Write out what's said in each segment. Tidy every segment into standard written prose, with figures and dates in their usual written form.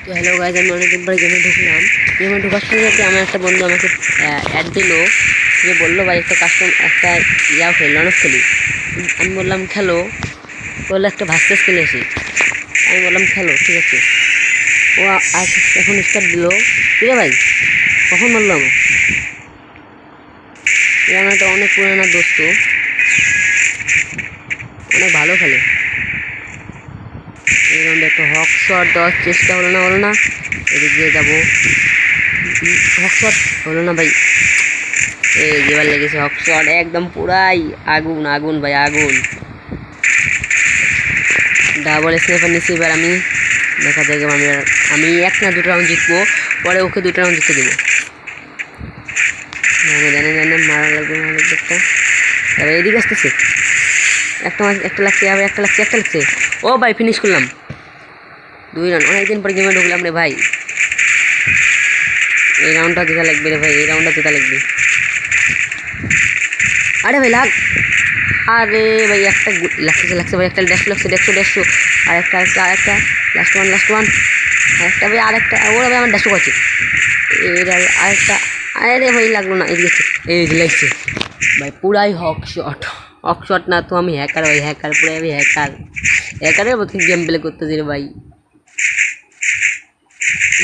তো hello guys, আমি অনেকদিন পরে গেমে ঢুকলাম। গেমে ঢোকার সাথে সাথে আমার একটা বন্ধু আমাকে অ্যাড দিল, যে বললো ভাই একটা কাস্টম একটা খেলি অনেক খেলি। আমি বললাম খেলো, বললো একটা ভাস্কেস খেলে আসি। আমি বললাম খেলো, ঠিক আছে। ও এখন স্টার্ট দিল। ঠিক আছে ভাই, কখন বললো আমার আমার একটা অনেক পুরানা দোস্ত, অনেক ভালো খেলে। এই রাউন্ডে একটা হক শট দেওয়ার চেষ্টা হলো না। এদিক দিয়ে যাবো, হক শট হলো না ভাই। এই যেবার লেগেছে হক শট, একদম পুরাই আগুন আগুন ভাই, আগুন। ডাবল স্নাইপার নিচ্ছি এবার আমি। দেখা যাক আমি এক না দুটো রাউন্ড জিতবো, পরে ওকে দুটো রাউন্ড জিততে দেবো। জানে মারা লাগবে একটা। এবার এদিকে আসতেছে, একটা লাগছে, আবার একটা লাগছে। ও ভাই ফিনিশ করলাম 2 রাউন্ড। অনেকদিন পর গেমে ঢুকলাম রে ভাই। এই রাউন্ডটা জেতা লাগবে রে ভাই, এই রাউন্ডটা জেতা লাগবে। আরে ভাই লাগ, আরে ভাই একটা লাগছে ভাই, একটা ড্যাশো আর একটা লাস্ট ওয়ান আরেকটা ভাই, আরেকটা ওরা ভাই আমার ড্যাশো করছে। এর আরেকটা, আরে ভাই লাগলো না, এদিকে এই লাগছে ভাই। পুরাই হক শট না তো আমি হ্যাকার ভাই, হ্যাকার পুরাই আমি হ্যাকারের মতো গেম প্লে করতেছি রে ভাই।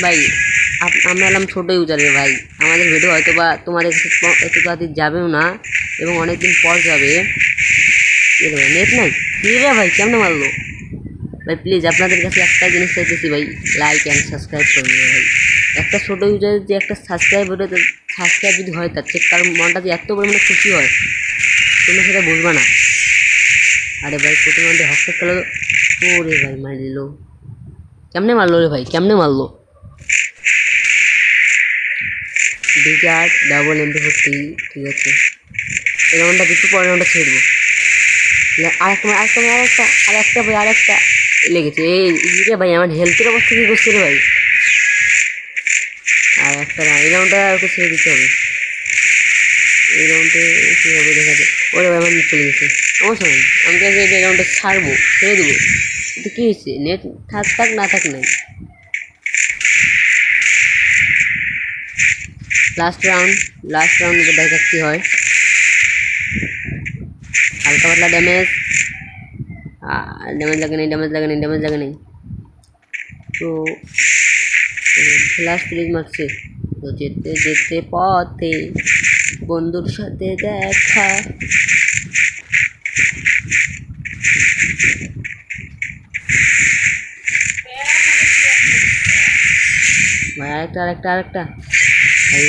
ভাই আমরা এলাম ছোটো ইউজারে ভাই, আমাদের ভিডিও হয়তো বা তোমাদের এত তাড়াতাড়ি যাবেও না, এবং অনেকদিন পর যাবে। নেট নাই কী রে ভাই, কেমনে মারলো ভাই? প্লিজ আপনাদের কাছে একটা জিনিস চাইতেছি ভাই, লাইক অ্যান্ড সাবস্ক্রাইব করবে ভাই। একটা ছোটো ইউজারের যে একটা সাবস্ক্রাইব যদি হয় তার মনটা যে এত পরিমাণে খুশি হয়, তোমরা সেটা বুঝবে না। আরে ভাই প্রথম রাউন্ডে হকশট খেলো, ওরে ভাই মার দিল। কেমনে মারলো রে ভাই, কেমনে মারলো? ডিজার ডাবল MP40, ঠিক আছে। এই রাউন্ডটা দিচ্ছি, পরের রাউন্ডটা ছেড়ে দেবো। আরেকটা ভাই, আরেকটা লেগেছে। এই রে ভাই আমার হেলথের অবস্থা কী করছে রে ভাই। আর একটা না, এই রাউন্ডটা ওকে ছেড়ে দিতে হবে। এই রাউন্ডে কী হবে দেখা যায়। ওরে ভাই আমার চলে গেছে, সমস্যা নেই, আমি তো এই রাউন্ডটা ছাড়বো, ছেড়ে দেবো। কিন্তু কী হয়েছে, নেট থাক না থাক নাই। লাস্ট রাউন্ড দেখা যাক কী হয়। হালকা পাতলা ড্যামেজ লাগে নেই। তো ফ্ল্যাশ প্লিজ মারছে। তো যেতে পথে বন্ধুর সাথে দেখা। ভাই আরেকটা ভাই